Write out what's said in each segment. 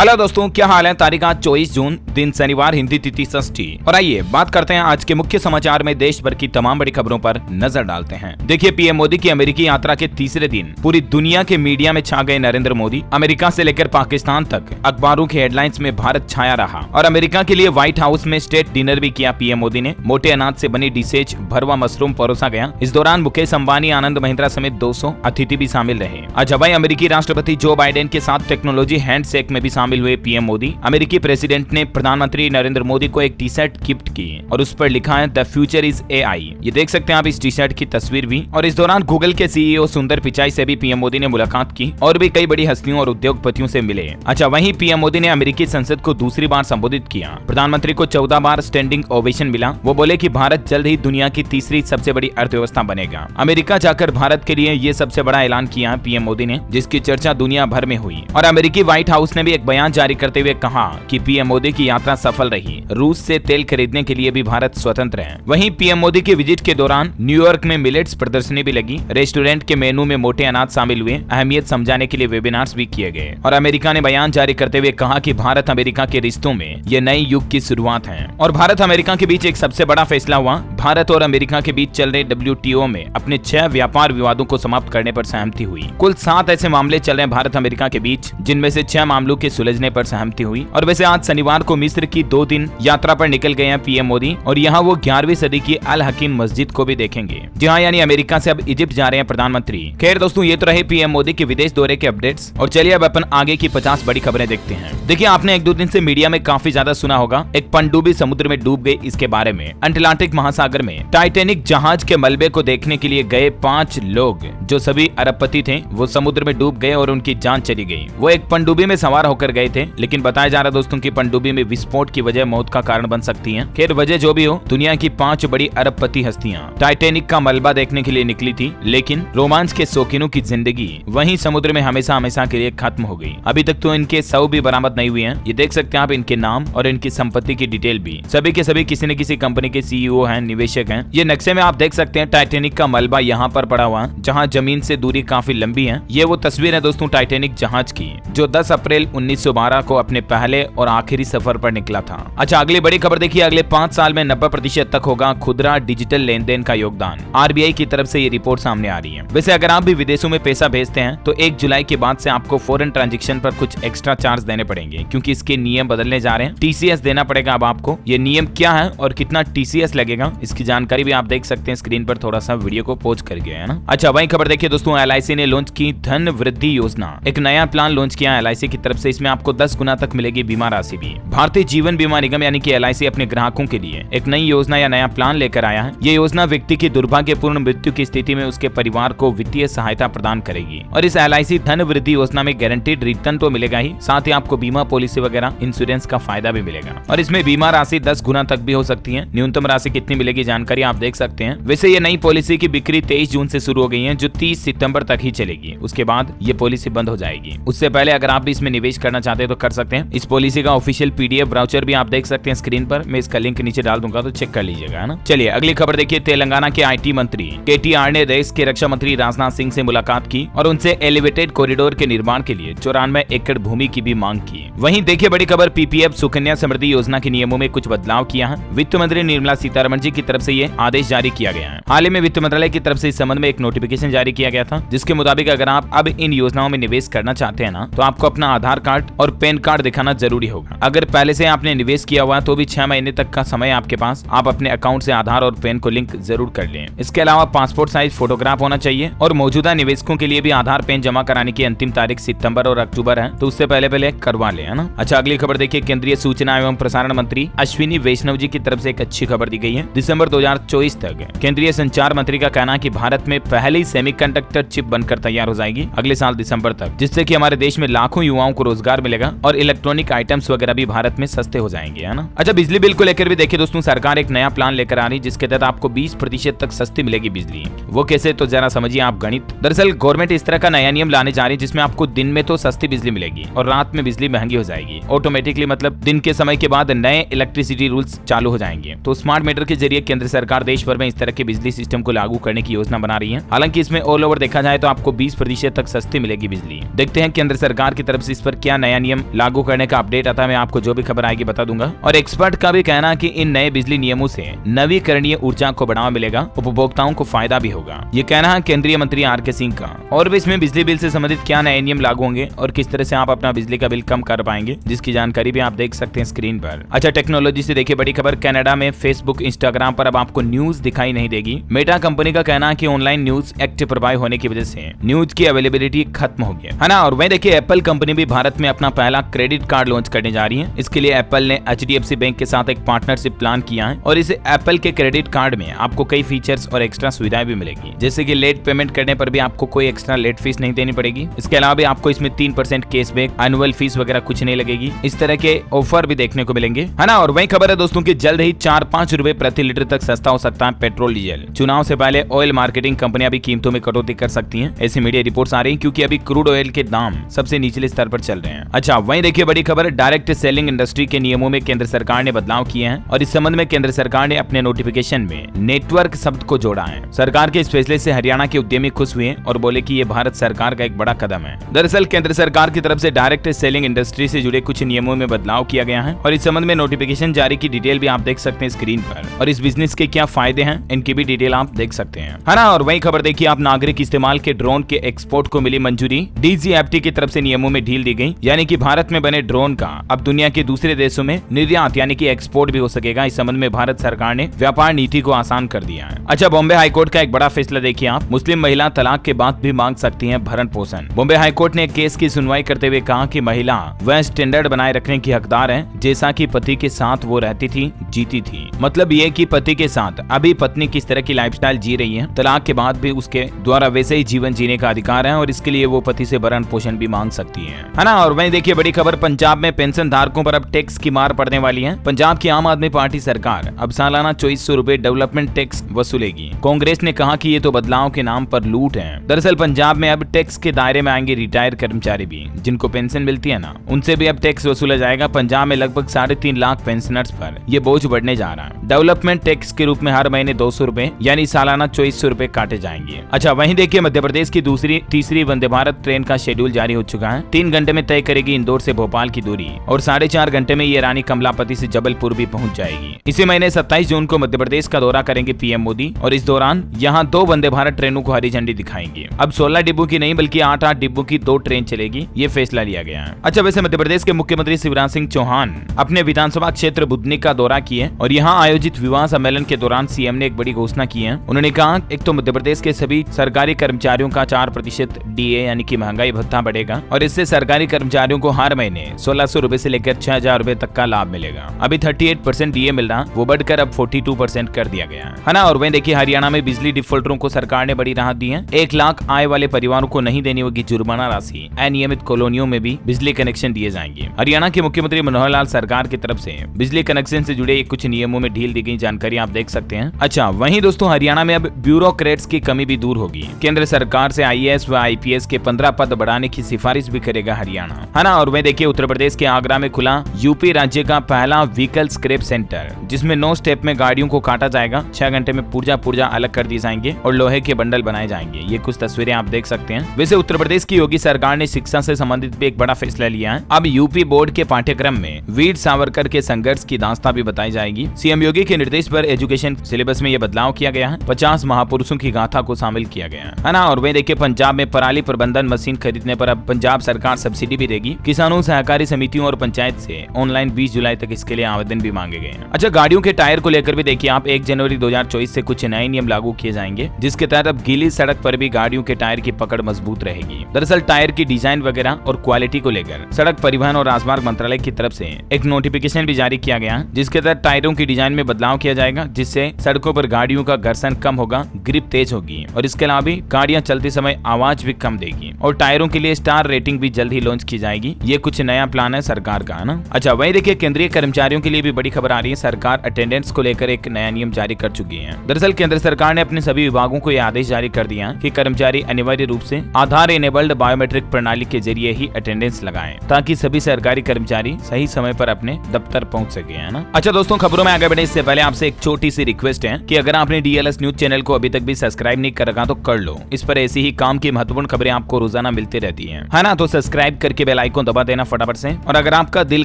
Hello दोस्तों, क्या हाल है। तारीख आज 24 जून, दिन शनिवार, हिंदी तिथि षष्ठी। और आइए बात करते हैं आज के मुख्य समाचार में देश भर की तमाम बड़ी खबरों पर नजर डालते हैं। देखिए, पीएम मोदी की अमेरिकी यात्रा के तीसरे दिन पूरी दुनिया के मीडिया में छा गए नरेंद्र मोदी। अमेरिका से लेकर पाकिस्तान तक अखबारों की हेडलाइंस में भारत छाया रहा और अमेरिका के लिए व्हाइट हाउस में स्टेट डिनर भी किया पीएम मोदी ने। मोटे अनाज से बनी डिशेज भरवा मशरूम परोसा गया। इस दौरान मुकेश अंबानी, आनंद महिंद्रा समेत 200 अतिथि भी शामिल रहे। आज हवाई अमेरिकी राष्ट्रपति जो बाइडेन के साथ टेक्नोलॉजी हैंडशेक में भी शामिल हुए पीएम मोदी। अमेरिकी प्रेसिडेंट ने प्रधानमंत्री नरेंद्र मोदी को एक टी शर्ट गिफ्ट की और उस पर लिखा है द फ्यूचर इज एआई। ये देख सकते हैं आप इस टी शर्ट की तस्वीर भी। और इस दौरान गूगल के सीईओ सुंदर पिचाई से भी पीएम मोदी ने मुलाकात की और भी कई बड़ी हस्तियों और उद्योगपतियों से मिले। अच्छा, वहीं पीएम मोदी ने अमेरिकी संसद को दूसरी बार संबोधित किया। प्रधानमंत्री को 14 बार स्टैंडिंग ओवेशन मिला। वो बोले कि भारत जल्द ही दुनिया की तीसरी सबसे बड़ी अर्थव्यवस्था बनेगा। अमेरिका जाकर भारत के लिए ये सबसे बड़ा ऐलान किया पीएम मोदी ने, जिसकी चर्चा दुनिया भर में हुई। और अमेरिकी व्हाइट हाउस ने भी एक बयान जारी करते हुए कहा कि पीएम मोदी की यात्रा सफल रही। रूस से तेल खरीदने के लिए भी भारत स्वतंत्र है। वहीं पीएम मोदी की विजिट के दौरान न्यूयॉर्क में मिलेट्स प्रदर्शनी भी लगी। रेस्टोरेंट के मेनू में मोटे अनाज शामिल हुए। अहमियत समझाने के लिए वेबिनार्स भी किए गए। और अमेरिका ने बयान जारी करते हुए कहा कि भारत अमेरिका के रिश्तों में ये नए युग की शुरुआत है। और भारत अमेरिका के बीच एक सबसे बड़ा फैसला हुआ। भारत और अमेरिका के बीच चल रहे WTO में अपने 6 व्यापार विवादों को समाप्त करने पर सहमति हुई। कुल 7 ऐसे मामले चल रहे हैं भारत अमेरिका के बीच, जिनमें से 6 मामलों के सुलझने पर सहमति हुई। और वैसे आज शनिवार को मिस्र की 2 दिन यात्रा पर निकल गए हैं पीएम मोदी और यहाँ वो 11वीं सदी की अल हकीम मस्जिद को भी देखेंगे। जी हाँ, यानी अमेरिका से अब इजिप्ट जा रहे हैं प्रधानमंत्री। खैर दोस्तों, ये तो रहे पीएम मोदी के विदेश दौरे के अपडेट्स। और चलिए अब अपन आगे की 50 बड़ी खबरें देखते हैं। देखिए, आपने 1-2 दिन से मीडिया में काफी ज्यादा सुना होगा, एक पनडुब्बी समुद्र में डूब गई इसके बारे में। अटलांटिक महासागर में टाइटैनिक जहाज के मलबे को देखने के लिए गए 5 लोग, जो सभी अरबपति थे, वो समुद्र में डूब गए और उनकी जान चली गई। वो एक पनडुब्बी में सवार होकर गए थे, लेकिन बताया जा रहा दोस्तों की पनडुब्बी में विस्फोट की वजह मौत का कारण बन सकती है। खैर, वजह जो भी हो, दुनिया की 5 बड़ी अरबपति हस्तियां टाइटैनिक का मलबा देखने के लिए निकली थी, लेकिन रोमांच के शौकीनों की जिंदगी वहीं समुद्र में हमेशा हमेशा के लिए खत्म हो गई। अभी तक तो इनके शव भी बरामद नहीं हुए हैं। ये देख सकते हैं आप इनके नाम और इनकी संपत्ति की डिटेल भी। सभी के सभी किसी न किसी कंपनी के सीईओ हैं, निवेशक हैं। ये नक्शे में आप देख सकते हैं टाइटैनिक का मलबा यहाँ पर पड़ा हुआ, जहाँ जमीन से दूरी काफी लंबी है। ये वो तस्वीर है दोस्तों टाइटैनिक जहाज की, जो 10 अप्रैल 1912 को अपने पहले और आखिरी सफर पर निकला था। अच्छा, अगली बड़ी खबर देखिए, अगले 5 साल में 90% तक होगा खुदरा डिजिटल लेन देन का योगदान। आरबीआई की तरफ से ये रिपोर्ट सामने आ रही है। वैसे अगर आप भी विदेशों में पैसा भेजते हैं तो 1 जुलाई के बाद से आपको फॉरेन ट्रांजैक्शन पर कुछ एक्स्ट्रा चार्ज देने पड़ेंगे, क्योंकि इसके नियम बदलने जा रहे हैं। टीसीएस देना पड़ेगा अब आपको। ये नियम क्या है और कितना टीसीएस लगेगा, इसकी जानकारी भी आप देख सकते हैं स्क्रीन पर। थोड़ा सा वीडियो को पॉज कर गया है ना। अच्छा, वही खबर देखिए दोस्तों, LIC ने लॉन्च की धन वृद्धि योजना। एक नया प्लान लॉन्च किया LIC की तरफ से। इसमें आपको 10 गुना तक मिलेगी बीमा राशि भी। भारतीय जीवन बीमा निगम यानी कि LIC अपने ग्राहकों के लिए एक नई योजना या नया प्लान लेकर आया है। ये योजना व्यक्ति की दुर्भाग्यपूर्ण मृत्यु की स्थिति में उसके परिवार को वित्तीय सहायता प्रदान करेगी। और इस LIC धन वृद्धि योजना में गारंटीड रिटर्न तो मिलेगा ही, साथ ही आपको बीमा पॉलिसी वगैरह इंश्योरेंस का फायदा भी मिलेगा। और इसमें बीमा राशि 10 गुना तक भी हो सकती है। न्यूनतम राशि कितनी मिलेगी जानकारी आप देख सकते हैं। वैसे ये नई पॉलिसी की बिक्री 23 जून से शुरू हो गई है, जो 30 सितंबर तक ही चलेगी। उसके बाद ये पॉलिसी बंद हो जाएगी। उससे पहले अगर आप भी इसमें निवेश करना चाहते हैं तो कर सकते हैं। इस पॉलिसी का ऑफिशियल PDF ब्राउचर भी आप देख सकते हैं स्क्रीन पर। मैं इसका लिंक नीचे डाल दूंगा, तो चेक कर लीजिएगा, है ना। चलिए अगली खबर देखिए, तेलंगाना के IT मंत्री KTR ने देश के रक्षा मंत्री राजनाथ सिंह से मुलाकात की और उनसे एलिवेटेड कॉरिडोर के निर्माण के लिए 94 एकड़ भूमि की भी मांग की। वहीं देखिए बड़ी खबर, PPF सुकन्या समृद्धि योजना के नियमों में कुछ बदलाव किया है। वित्त मंत्री निर्मला सीतारमण जी की तरफ से ये आदेश जारी किया गया है। हाल ही में वित्त मंत्रालय की तरफ से इस संबंध में एक नोटिफिकेशन जारी किया गया था, जिसके मुताबिक अगर आप अब इन योजनाओं में निवेश करना चाहते हैं ना, तो आपको अपना आधार कार्ड और पैन कार्ड दिखाना जरूरी होगा। अगर पहले से आपने निवेश किया हुआ तो भी 6 महीने तक का समय आपके पास। आप अपने अकाउंट से आधार और पैन को लिंक जरूर कर लें। इसके अलावा पासपोर्ट साइज फोटोग्राफ होना चाहिए। और मौजूदा निवेशकों के लिए भी आधार पैन जमा कराने की अंतिम तारीख सितंबर और अक्टूबर है, तो उससे पहले करवा लें, है ना। अच्छा, अगली खबर देखिए, केंद्रीय सूचना एवं प्रसारण मंत्री अश्विनी वैष्णव जी की तरफ से एक अच्छी खबर दी गई है। दिसंबर 2024 तक केंद्रीय संचार मंत्री का कहना है कि भारत में पहली सेमीकंडक्टर चिप बनकर तैयार हो जाएगी अगले साल दिसंबर तक, जिससे कि हमारे देश में लाखों युवाओं को रोजगार मिलेगा और इलेक्ट्रॉनिक आइटम्स वगैरह भी भारत में सस्ते हो जाएंगे, है ना। अच्छा, बिजली बिल को लेकर भी देखिए दोस्तों, सरकार एक नया प्लान लेकर आ रही, जिसके तहत आपको 20% तक सस्ती मिलेगी बिजली। वो कैसे, तो जरा समझिए आप गणित। दरअसल गवर्नमेंट इस तरह का नया नियम लाने जा रही है, जिसमें आपको दिन में तो सस्ती बिजली मिलेगी और रात में बिजली महंगी हो जाएगी ऑटोमेटिकली। मतलब दिन के समय के बाद नए इलेक्ट्रिसिटी रूल्स चालू हो जाएंगे। तो स्मार्ट मीटर के जरिए लिए केंद्र सरकार देश भर में इस तरह के बिजली सिस्टम को लागू करने की योजना बना रही है। हालांकि इसमें ऑल ओवर देखा जाए तो आपको 20% तक सस्ती मिलेगी बिजली। देखते हैं केंद्र सरकार की तरफ से इस पर क्या नया नियम लागू करने का अपडेट आता है। मैं आपको जो भी खबर आएगी बता दूंगा। और एक्सपर्ट का भी कहना है कि इन नए बिजली नियमों से नवीकरणीय ऊर्जा को बढ़ावा मिलेगा, उपभोक्ताओं को फायदा भी होगा। ये कहना है केंद्रीय मंत्री आर.के. सिंह का। और भी इसमें बिजली बिल से संबंधित क्या नए नियम लागू होंगे और किस तरह से आप अपना बिजली का बिल कम कर पाएंगे, जिसकी जानकारी भी आप देख सकते हैं स्क्रीन पर। अच्छा, टेक्नोलॉजी से देखिए बड़ी खबर। कनाडा में फेसबुक, इंस्टाग्राम पर अब आपको न्यूज दिखाई नहीं देगी। मेटा कंपनी का कहना है कि ऑनलाइन न्यूज एक्ट प्रभावी होने की वजह से न्यूज की अवेलेबिलिटी खत्म हो गई है ना। और वहीं देखिए एप्पल कंपनी भी भारत में अपना पहला क्रेडिट कार्ड लॉन्च करने जा रही है। इसके लिए एप्पल ने HDFC बैंक के साथ एक पार्टनरशिप प्लान किया है और इस एप्पल के क्रेडिट कार्ड में आपको कई फीचर्स और एक्स्ट्रा सुविधाएं भी मिलेगी, जैसे कि लेट पेमेंट करने पर भी आपको कोई एक्स्ट्रा लेट फीस नहीं देनी पड़ेगी। इसके अलावा भी आपको इसमें 3% कैशबैक, एनुअल फीस वगैरह कुछ नहीं लगेगी। इस तरह के ऑफर भी देखने को मिलेंगे, है ना। और वही खबर है दोस्तों की जल्द ही 4-5 रुपए प्रति लीटर तक सस्ता हो सकता है पेट्रोल डीजल। चुनाव से पहले ऑयल मार्केटिंग कंपनियां भी कीमतों में कटौती कर सकती हैं, ऐसी मीडिया रिपोर्ट्स आ रही हैं, क्योंकि अभी क्रूड ऑयल के दाम सबसे निचले स्तर पर चल रहे हैं। अच्छा, वहीं देखिए बड़ी खबर, डायरेक्ट सेलिंग इंडस्ट्री के नियमों में केंद्र सरकार ने बदलाव किए हैं और इस संबंध में केंद्र सरकार ने अपने नोटिफिकेशन में नेटवर्क शब्द को जोड़ा है। सरकार के इस फैसले से हरियाणा के उद्यमी खुश हुए और बोले कि ये भारत सरकार का एक बड़ा कदम है। दरअसल केंद्र सरकार की तरफ से डायरेक्ट सेलिंग इंडस्ट्री से जुड़े कुछ नियमों में बदलाव किया गया है और इस संबंध में नोटिफिकेशन जारी की डिटेल भी आप देख सकते हैं स्क्रीन पर। और इस बिजनेस के क्या फायदे हैं, इनकी भी डिटेल आप देख सकते हैं, है ना। और वही खबर देखिए आप, नागरिक इस्तेमाल के ड्रोन के एक्सपोर्ट को मिली मंजूरी। DGFT की तरफ से नियमों में ढील दी गई, यानी कि भारत में बने ड्रोन का अब दुनिया के दूसरे देशों में निर्यात यानी कि एक्सपोर्ट भी हो सकेगा। इस संबंध में भारत सरकार ने व्यापार नीति को आसान कर दिया है। अच्छा, बॉम्बे हाईकोर्ट का एक बड़ा फैसला देखिए आप, मुस्लिम महिला तलाक के बाद भी मांग सकती है भरण पोषण। बॉम्बे हाईकोर्ट ने केस की सुनवाई करते हुए कहा कि महिला वह स्टैंडर्ड बनाए रखने की हकदार है जैसा कि पति के साथ वो रहती थी, जीती थी। मतलब ये कि पति के साथ अभी पत्नी किस तरह की लाइफस्टाइल जी रही है, तलाक के बाद भी उसके द्वारा वैसे ही जीवन जीने का अधिकार है और इसके लिए वो पति से भरण पोषण भी मांग सकती है ना। और वहीं देखिए बड़ी खबर, पंजाब में पेंशन धारकों पर अब टैक्स की मार पड़ने वाली है। पंजाब की आम आदमी पार्टी सरकार अब सालाना 2400 रुपए डेवलपमेंट टैक्स वसूलेगी। कांग्रेस ने कहा कि ये तो बदलाव के नाम पर लूट है। दरअसल पंजाब में अब टैक्स के दायरे में आएंगे रिटायर्ड कर्मचारी भी, जिनको पेंशन मिलती है ना, उनसे भी अब टैक्स वसूला जाएगा। पंजाब में लगभग 3.5 लाख पेंशनर्स पर ये बोझ बढ़ने जा रहा है। डेवलपमेंट टैक्स के रूप में हर महीने 200 रुपए यानी सालाना 2400 रुपए काटे जाएंगे। अच्छा, वहीं देखिए मध्य प्रदेश की तीसरी वंदे भारत ट्रेन का शेड्यूल जारी हो चुका है। 3 घंटे में तय करेगी इंदौर से भोपाल की दूरी और 4.5 घंटे में ये रानी कमलापति से जबलपुर भी पहुंच जाएगी। इसी महीने 27 जून को मध्य प्रदेश का दौरा करेंगे पीएम मोदी और इस दौरान यहाँ 2 वंदे भारत ट्रेनों को हरी झंडी दिखाएंगे। अब 16 डिब्बों की नहीं बल्कि 8-8 डिब्बों की 2 ट्रेन चलेगी, ये फैसला लिया गया है। अच्छा, वैसे मध्य प्रदेश के मुख्यमंत्री शिवराज सिंह चौहान अपने विधानसभा क्षेत्र बुधनी का दौरा किए और यहाँ आयोजित विवाह सम्मेलन के दौरान सीएम ने एक बड़ी घोषणा की है। उन्होंने कहा, एक तो मध्य प्रदेश के सभी सरकारी कर्मचारियों का 4% DA यानी कि महंगाई भत्ता बढ़ेगा और इससे सरकारी कर्मचारियों को हर महीने 1600 रुपए से लेकर 6000 रुपए तक का लाभ मिलेगा। अभी 38% DA मिल रहा, वो बढ़कर अब 42% कर दिया गया है ना। और वहीं देखिए हरियाणा में बिजली डिफॉल्टरों को सरकार ने बड़ी राहत दी है। 1 लाख आय वाले परिवारों को नहीं देनी होगी जुर्माना राशि। अनियमित कॉलोनियों में भी बिजली कनेक्शन दिए जाएंगे। हरियाणा के मुख्यमंत्री मनोहर लाल सरकार की तरफ से बिजली कनेक्शन से जुड़े कुछ नियमों में ढील दी गई, जानकारी आप देख सकते हैं। अच्छा, वहीं दोस्तों हरियाणा में अब ब्यूरोक्रेट्स की कमी भी दूर होगी। केंद्र सरकार से IAS व IPS के 15 पद बढ़ाने की सिफारिश भी करेगा हरियाणा, है ना। और वहीं देखिए उत्तर प्रदेश के आगरा में खुला यूपी राज्य का पहला व्हीकल स्क्रैप सेंटर, जिसमें 9 स्टेप में गाड़ियों को काटा जाएगा। 6 घंटे में पुर्जा अलग कर दिए जाएंगे और लोहे के बंडल बनाए जाएंगे। ये कुछ तस्वीरें आप देख सकते हैं। वैसे उत्तर प्रदेश की योगी सरकार ने शिक्षा से संबंधित भी एक बड़ा फैसला लिया है। अब यूपी बोर्ड के पाठ्यक्रम में वीर सावरकर के संघर्ष की दास्तां भी बताई जाएगी। सीएम योगी के निर्देश पर एजुकेशन सिलेबस में यह बदलाव किया गया है। 50 महापुरुषों की गाथा को शामिल किया गया है ना। और वहीं देखिए पंजाब में पराली प्रबंधन मशीन खरीदने पर अब पंजाब सरकार सब्सिडी भी देगी। किसानों, सहकारी समितियों और पंचायत से ऑनलाइन 20 जुलाई तक इसके लिए आवेदन भी मांगे गए हैं। अच्छा, गाड़ियों के टायर को लेकर भी देखिए आप 1 जनवरी 2024 से कुछ नए नियम लागू किए जाएंगे, जिसके तहत अब गीली सड़क पर भी गाड़ियों के टायर की पकड़ मजबूत रहेगी। दरअसल टायर की डिजाइन वगैरह और क्वालिटी को लेकर सड़क परिवहन और राजमार्ग मंत्रालय की तरफ से एक नोटिफिकेशन भी जारी किया गया, जिसके तहत टायरों की डिजाइन में बदलाव किया जाएगा, जिससे सड़कों पर गाड़ियों का घर्षण कम होगा, ग्रिप तेज होगी और इसके अलावा भी गाड़ियां चलते समय आवाज भी कम देगी। और टायरों के लिए स्टार रेटिंग भी जल्द ही लॉन्च की जाएगी। ये कुछ नया प्लान है सरकार का, है ना। अच्छा, वहीं देखिए केंद्रीय कर्मचारियों के लिए भी बड़ी खबर आ रही है। सरकार अटेंडेंस को लेकर एक नया नियम जारी कर चुकी है। दरअसल केंद्र सरकार ने अपने सभी विभागों को यह आदेश जारी कर दिया कि कर्मचारी अनिवार्य रूप से आधार इनेबल्ड बायोमेट्रिक प्रणाली के जरिए ही अटेंडेंस लगाएं, ताकि सभी सरकारी कर्मचारी सही समय पर अपने दफ्तर पहुंच सके, है ना। अच्छा दोस्तों, खबरों में आगे बढ़े इससे पहले आपसे एक छोटी सी रिक्वेस्ट है कि अगर आपने DLS न्यूज चैनल को अभी तक भी सब्सक्राइब नहीं कर रखा तो कर लो। इस पर ऐसी ही काम की महत्वपूर्ण खबरें आपको रोजाना मिलती रहती है ना। तो सब्सक्राइब करके बेल आइकन दबा देना फटाफट से। और अगर आपका दिल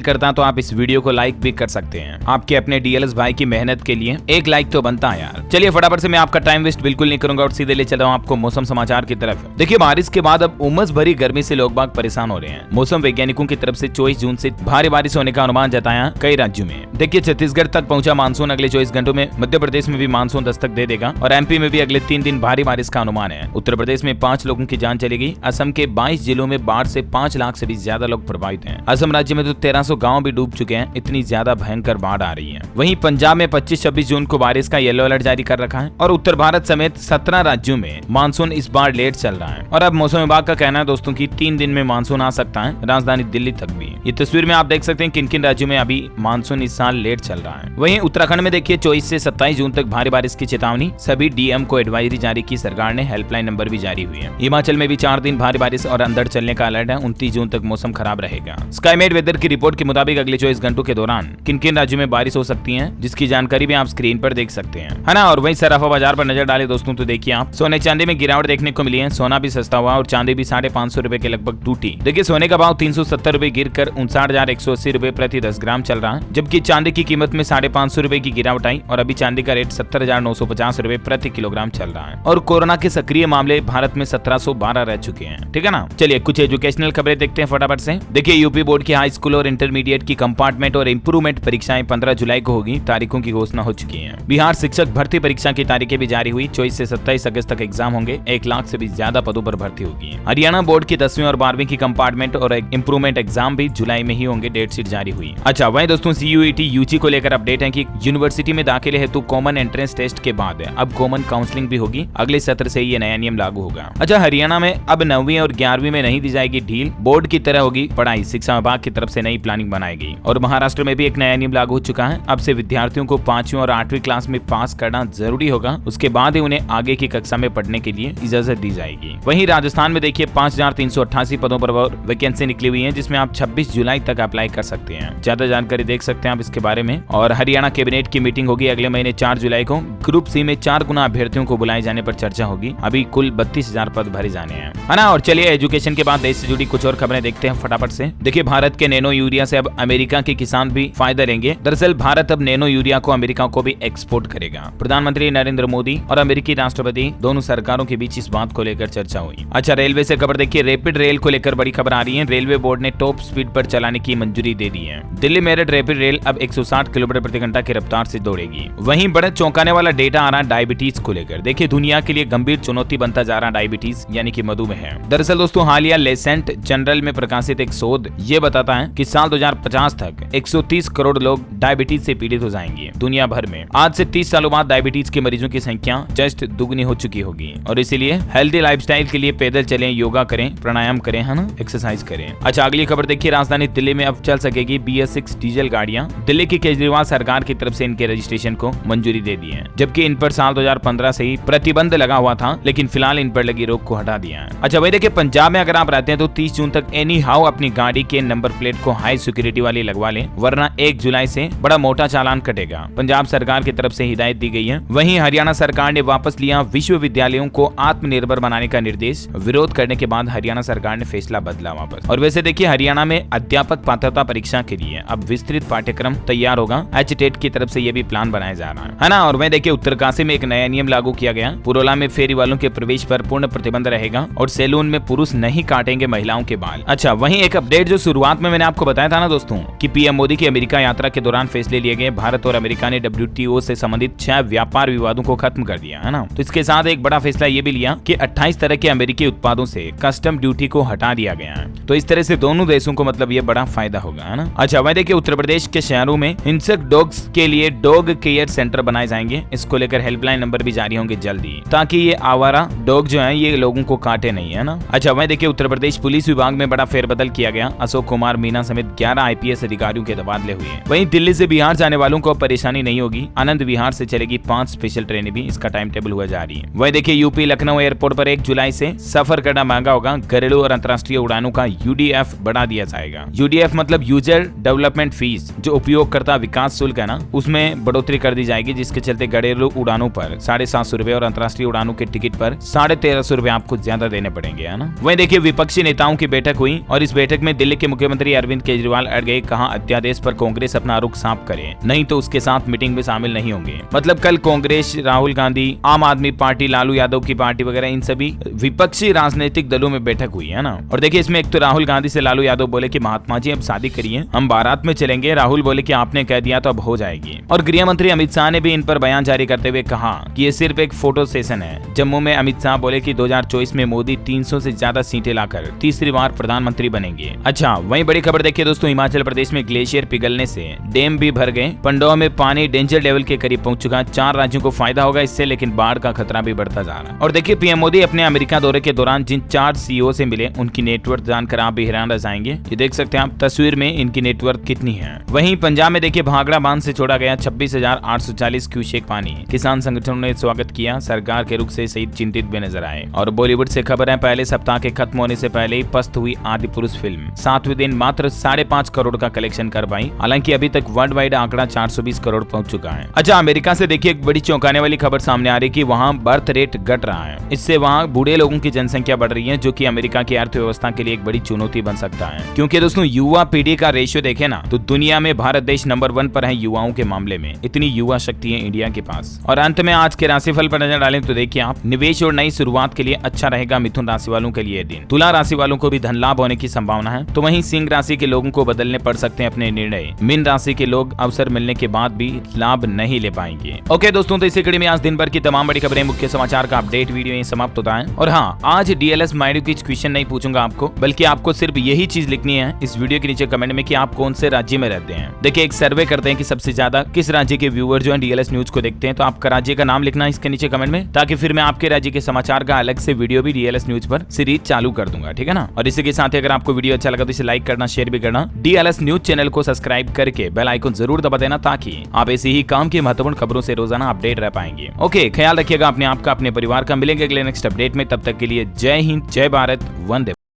करता तो आप इस वीडियो को लाइक भी कर सकते हैं। आपके अपने DLS भाई की मेहनत के लिए एक लाइक तो बनता है यार। चलिए फटाफट से, मैं आपका टाइम वेस्ट बिल्कुल नहीं करूंगा और सीधे ले चला हूं आपको मौसम समाचार की तरफ। देखिए, बारिश के बाद अब उमस भरी गर्मी से लोग बाग परेशान हो रहे हैं। मौसम वैज्ञानिकों की तरफ से 24 जून से भारी बारिश होने का अनुमान जताया कई राज्यों में। देखिए, छत्तीसगढ़ तक पहुंचा मानसून। अगले 24 घंटों में मध्य प्रदेश में भी मानसून दस्तक दे देगा और MP में भी अगले 3 दिन भारी बारिश का अनुमान है। उत्तर प्रदेश में 5 लोगों की जान चली गई। असम के 22 जिलों में बाढ़ से 5 लाख से भी ज्यादा लोग प्रभावित हैं। असम राज्य में तो 1300 गांव भी डूब चुके हैं। इतनी ज्यादा भयंकर बाढ़ आ रही है। वहीं पंजाब में 25-26 जून को बारिश का येलो अलर्ट जारी कर रखा है और उत्तर भारत समेत 17 राज्यों में मानसून इस बार लेट चल रहा है। और अब मौसम विभाग का कहना है दोस्तों की 3 दिन में मानसून आ सकता है, राजधानी दिल्ली तक भी। ये तस्वीर में आप देख सकते हैं किन किन राज्यों में अभी मानसून इस साल लेट चल रहा है। वहीं उत्तराखंड में देखिए 24 से 27 जून तक भारी बारिश की चेतावनी। सभी DM को एडवाइजरी जारी की सरकार ने। हेल्पलाइन नंबर भी जारी हुई है। हिमाचल में भी 4 दिन भारी बारिश और अंधड़ चलने का अलर्ट है। 29 जून तक मौसम खराब रहेगा। स्काईमेट वेदर की रिपोर्ट के मुताबिक अगले 24 घंटों के दौरान किन किन राज्यों में बारिश हो सकती है, जिसकी जानकारी भी आप स्क्रीन पर देख सकते हैं, है ना। और वहीं सराफा बाजार पर नजर डाले दोस्तों तो देखिए आप सोने चांदी में गिरावट देखने को मिली है। सोना भी सस्ता हुआ और चांदी भी 550 रुपए के लगभग टूटी। देखिए, सोने का भाव 370 रुपए गिर कर 59,180 रुपए प्रति 10 ग्राम चल रहा है, जबकि चांदी की कीमत में 550 रुपए की गिरावट आई और अभी चांदी का रेट 70,950 रुपए प्रति किलोग्राम चल रहा है। और कोरोना के सक्रिय मामले भारत में 1712 रह चुके हैं। ठीक है ना। चलिए कुछ एजुकेशनल खबरें देखते हैं फटाफट से। देखिए, यूपी बोर्ड की हाई स्कूल और इंटरमीडिएट की कंपार्टमेंट और इंप्रूवमेंट परीक्षाएं 15 जुलाई को होगी। तारीखों की घोषणा हो चुकी है। बिहार शिक्षक भर्ती परीक्षा की तारीखें भी जारी हुई। 24 से 27 अगस्त तक एग्जाम होंगे। 1 लाख से भी ज्यादा पदों पर भर्ती होगी। हरियाणा बोर्ड की 10वीं और 12वीं की कंपार्टमेंट और इंप्रूवमेंट एग्जाम भी जुलाई में ही होंगे। डेट शीट जारी हुई। अच्छा, वहीं दोस्तों CUET UG को लेकर अपडेट है कि यूनिवर्सिटी में दाखिले हेतु कॉमन एंट्रेंस टेस्ट के बाद अब कॉमन काउंसलिंग भी होगी। अगले सत्र से ये नया नियम लागू होगा। अच्छा, हरियाणा में अब 9वीं और 11वीं में नहीं दी जाएगी ढील। बोर्ड की तरह होगी पढ़ाई। शिक्षा विभाग की तरफ से नई प्लानिंग बनाई गई। और महाराष्ट्र में भी एक नया नियम लागू हो चुका है। अब से विद्यार्थियों को 5वीं और 8वीं क्लास में पास करना जरूरी होगा। उसके बाद ही उन्हें आगे की कक्षा में पढ़ने के लिए इजाजत दी जाएगी। वहीं राजस्थान में देखिए 5388 पदों पर वैकेंसी निकली हुई है, जिसमें आप 26 जुलाई तक अप्लाई कर सकते हैं। ज्यादा जानकारी देख सकते हैं आप इसके बारे में। और हरियाणा कैबिनेट की मीटिंग होगी अगले महीने 4 जुलाई को। ग्रुप C में 4 गुना अभ्यर्थियों को बुलाए जाने पर चर्चा होगी। अभी कुल 32,000 पद भरे जाने हैं, है ना। और चलिए एजुकेशन के बाद देश से जुड़ी कुछ और खबरें देखते हैं फटाफट से। देखिए, भारत के नैनो यूरिया से अब अमेरिका के किसान भी फायदा लेंगे। दरअसल भारत अब नैनो यूरिया को अमेरिका को भी एक्सपोर्ट करेगा। प्रधानमंत्री नरेंद्र मोदी और अमेरिकी राष्ट्रपति दोनों सरकारों के बीच इस बात को लेकर चर्चा हुई। अच्छा, रेलवे से खबर देखिए, रैपिड रेल को लेकर बड़ी खबर आ रही है। रेलवे बोर्ड ने टॉप स्पीड पर चलाने की मंजूरी दे दी है। दिल्ली मेरठ रैपिड रेल अब 160 किलोमीटर प्रति घंटा की रफ्तार से दौड़ेगी। वहीं बड़ा चौंकाने वाला डेटा आ रहा है डायबिटीज को लेकर। देखिए, दुनिया के लिए गंभीर चुनौती बनता जा रहा डायबिटीज यानी कि मधुमेह। दरअसल दोस्तों, हालिया लेसेंट जनरल में प्रकाशित एक शोध ये बताता है कि साल 2050 तक 130 करोड़ लोग डायबिटीज से पीड़ित हो जाएंगे दुनिया भर में। आज से 30 सालों बाद डायबिटीज के मरीजों की संख्या जस्ट दुगनी हो चुकी होगी। और इसीलिए हेल्दी लाइफस्टाइल के लिए पैदल चलें, योगा करें, प्राणायाम करें, है ना, एक्सरसाइज करें। अच्छा, अगली खबर देखिए, राजधानी दिल्ली में अब चल सकेगी BS6 डीजल गाड़ियां। दिल्ली की केजरीवाल सरकार की तरफ से इनके रजिस्ट्रेशन को मंजूरी दे दी है, जबकि इन पर साल 2015 से ही प्रतिबंध लगा हुआ था, लेकिन फिलहाल इन पर लगी रोक को हटा दिया है। अच्छा भाई, देखिए, पंजाब में अगर आप रहते हैं तो 30 जून तक एनी हाउ अपनी गाड़ी के नंबर प्लेट को हाई सिक्योरिटी वाली लगवा लें, वरना 1 जुलाई से बड़ा मोटा चालान कटेगा। पंजाब सरकार की तरफ से हिदायत दी गई है। वहीं हरियाणा सरकार ने वापस लिया विश्वविद्यालयों को आत्मनिर्भर बनाने का निर्देश। विरोध करने के बाद हरियाणा सरकार ने फैसला बदला वापस। और वैसे देखिए, हरियाणा में अध्यापक पात्रता परीक्षा के लिए अब विस्तृत पाठ्यक्रम तैयार होगा। HTET की तरफ से ये भी प्लान बनाया जा रहा है ना। और वहीं देखिए, उत्तरकाशी में एक नया नियम लागू किया गया। पुरोला में फेरी वालों के प्रवेश पर पूर्ण प्रतिबंध रहेगा और सैलून में पुरुष नहीं काटेंगे महिलाओं के बाल। अच्छा, वहीं एक अपडेट जो शुरुआत में मैंने आपको बताया था ना दोस्तों कि PM मोदी की अमेरिका यात्रा के दौरान फैसले लिए गए। भारत और अमेरिका ने WTO से संबंधित 6 व्यापार विवादों को खत्म कर दिया, है ना। तो इसके साथ एक बड़ा फैसला ये भी लिया कि 28 तरह के अमेरिकी उत्पादों से कस्टम ड्यूटी को हटा दिया गया है। तो इस तरह से दोनों देशों को मतलब ये बड़ा फायदा होगा, है ना। अच्छा, वहीं देखिए, उत्तर प्रदेश के शहरों में हिंसक डॉग्स के लिए डॉग केयर सेंटर बनाए जाएंगे। इसको लेकर हेल्पलाइन नंबर भी जारी होंगे जल्दी, ताकि ये आवारा डॉग जो है ये लोगों को काटे नहीं, है ना। अच्छा, वहीं देखिए, उत्तर प्रदेश पुलिस विभाग में बड़ा फेरबदल किया गया। अशोक कुमार मीना समेत 11 IPS अधिकारियों के तबादले हुए। वहीं दिल्ली से बिहार जाने वालों को परेशानी नहीं होगी। आनंद विहार से चलेगी 5 स्पेशल ट्रेनें भी। इसका टाइम टेबल हुआ जारी है। वहीं देखिए, यूपी लखनऊ एयरपोर्ट पर 1 जुलाई से सफर करना महंगा होगा। घरेलू और अंतर्राष्ट्रीय उड़ानों का UDF बढ़ा दिया जाएगा। UDF मतलब यूजर डेवलपमेंट फीस, जो उपयोगकर्ता विकास शुल्क है ना, उसमें बढ़ोतरी कर दी जाएगी, जिसके चलते घरेलू उड़ानों पर 750 रुपए और अंतर्राष्ट्रीय उड़ानों के टिकट पर 1350 रुपए आपको ज्यादा देने पड़ेंगे, है ना। वहीं देखिए विपक्षी नेताओं की बैठक हुई और इस बैठक में दिल्ली के मुख्यमंत्री अरविंद केजरीवाल अड़ गए। कहा अध्यादेश पर कांग्रेस अपना रुख साफ करे, नहीं तो उसके साथ मीटिंग में शामिल नहीं होंगे। मतलब कल कांग्रेस, राहुल गांधी, आम आदमी पार्टी, लालू यादव की पार्टी वगैरह इन सभी विपक्षी राजनीतिक दलों में बैठक हुई, है ना। और देखिए इसमें एक तो राहुल गांधी से लालू यादव बोले कि महात्मा जी अब शादी करिए, हम बारात में चलेंगे। राहुल बोले कि आपने कह दिया तो अब हो जाएगी। और गृह मंत्री अमित शाह ने भी इन पर बयान जारी करते हुए कहा कि ये सिर्फ एक फोटो सेशन है। जम्मू में अमित शाह बोले कि 2024 में मोदी 300 से ज्यादा सीटें लाकर तीसरी बार प्रधानमंत्री बनेंगे। अच्छा, वहीं बड़ी खबर देखिए दोस्तों, हिमाचल प्रदेश में ग्लेशियर पिघलने से डैम भी भर गए। पंडौह में पानी डेंजर लेवल के करीब पहुंच चुका। 4 राज्यों को फायदा होगा इससे, लेकिन बाढ़ का खतरा भी बढ़ता जा रहा है। और देखिए पीएम मोदी अपने अमेरिका दौरे के दौरान जिन 4 सीईओ से मिले, उनकी नेटवर्थ जानकर आप भी हैरान रह जाएंगे। ये देख सकते हैं आप तस्वीर में इनकी नेटवर्थ कितनी है। वहीं पंजाब में देखिए भाखड़ा बांध से छोड़ा गया 26,840 क्यूसेक पानी। किसान संगठनों ने स्वागत किया। सरकार के रुख से सहित चिंतित भी नजर आए। और बॉलीवुड से खबर है, पहले सप्ताह के खत्म होने से पहले ही पस्त हुई आदि पुरुष फिल्म 7वें दिन मात्र 5.5 करोड़ का कलेक्शन कर पाई। हालांकि अभी तक वर्ल्ड वाइड आंकड़ा 420 करोड़ पहुंच चुका है। अच्छा, अमेरिका से देखिए एक बड़ी चौंकाने वाली खबर सामने आ रही कि वहाँ बर्थ रेट घट रहा है। इससे वहाँ बूढ़े लोगों की जनसंख्या बढ़ रही है, जो कि अमेरिका की अर्थव्यवस्था के लिए एक बड़ी चुनौती बन सकता है। क्योंकि दोस्तों युवा पीढ़ी का रेशियो देखे ना तो दुनिया में भारत देश नंबर 1 पर है युवाओं के मामले में। इतनी युवा शक्ति है इंडिया के पास। और अंत में आज के राशिफल पर नजर डालें तो देखिए आप, निवेश और नई शुरुआत के लिए अच्छा रहेगा मिथुन राशि वालों के लिए दिन। तुला राशि वालों को भी धन लाभ होने की संभावना है, तो वहीं सिंह राशि के लोगों को बदलने पड़ सकते हैं अपने निर्णय। मीन राशि के लोग अवसर मिलने के बाद भी लाभ नहीं ले पाएंगे। ओके दोस्तों, तो इसी कड़ी में आज दिन भर की तमाम बड़ी खबरें, मुख्य समाचार का अपडेट वीडियो यहीं समाप्त होता है। और हाँ, आज डीएलएस माइंड की क्वेश्चन नहीं पूछूंगा आपको, बल्कि आपको सिर्फ यही चीज लिखनी है इस वीडियो के नीचे कमेंट में कि आप कौन से राज्य में रहते हैं। देखिए एक सर्वे करते हैं कि सबसे ज्यादा किस राज्य के व्यूअर जो है डीएलएस न्यूज को देखते हैं, तो आपका राज्य का नाम लिखना है इसके नीचे कमेंट में, ताकि फिर मैं आपके राज्य के समाचार का अलग से वीडियो भी डीएलएस न्यूज पर सीरीज चालू कर दूंगा, ठीक है ना। और इसी के साथ ही अगर आपको वीडियो अच्छा लगा तो इसे लाइक करना, शेयर भी करना, डीएलएस न्यूज चैनल को सब्सक्राइब करके बेल आइकन जरूर दबा देना, ताकि आप ऐसी ही काम की महत्वपूर्ण खबरों से रोजाना अपडेट रह पाएंगे। ओके, ख्याल रखिएगा अपने आप का, अपने परिवार का। मिलेंगे अगले नेक्स्ट अपडेट में, तब तक के लिए जय हिंद, जय भारत, वंदे